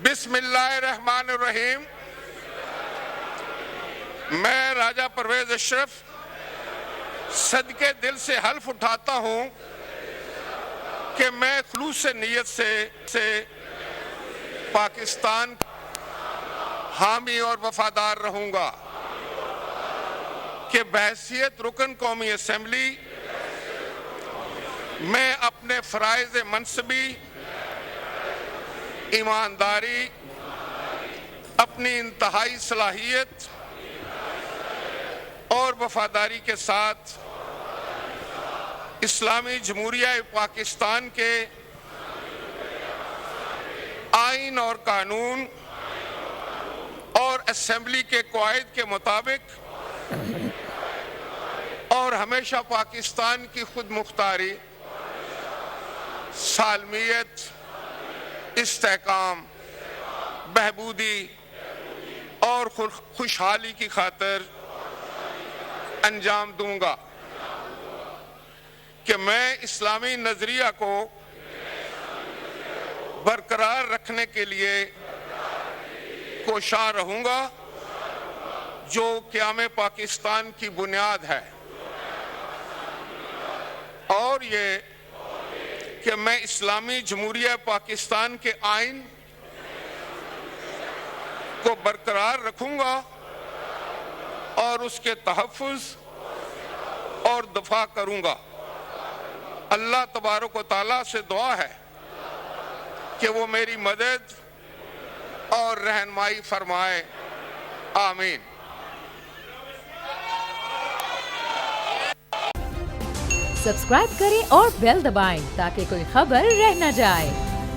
بسم اللہ الرحمن الرحیم۔ میں راجہ پرویز اشرف صدقے دل سے حلف اٹھاتا ہوں کہ میں خلوص نیت سے پاکستان حامی اور وفادار رہوں گا، کہ بحیثیت رکن قومی اسمبلی میں اپنے فرائض منصبی، ایمانداری، اپنی انتہائی صلاحیت اور وفاداری کے ساتھ اسلامی جمہوریہ پاکستان کے آئین اور قانون اور اسمبلی کے قواعد کے مطابق اور ہمیشہ پاکستان کی خود مختاری، سالمیت، استحکام، بہبودی اور خوشحالی کی خاطر انجام دوں گا، کہ میں اسلامی نظریہ کو برقرار رکھنے کے لیے کوشاں رہوں گا، جو قیام پاکستان کی بنیاد ہے، اور یہ کہ میں اسلامی جمہوریہ پاکستان کے آئین کو برقرار رکھوں گا اور اس کے تحفظ اور دفاع کروں گا۔ اللہ تبارک و تعالیٰ سے دعا ہے کہ وہ میری مدد اور رہنمائی فرمائے، آمین۔ سبسکرائب کریں اور بیل دبائیں تاکہ کوئی خبر رہ نہ جائے۔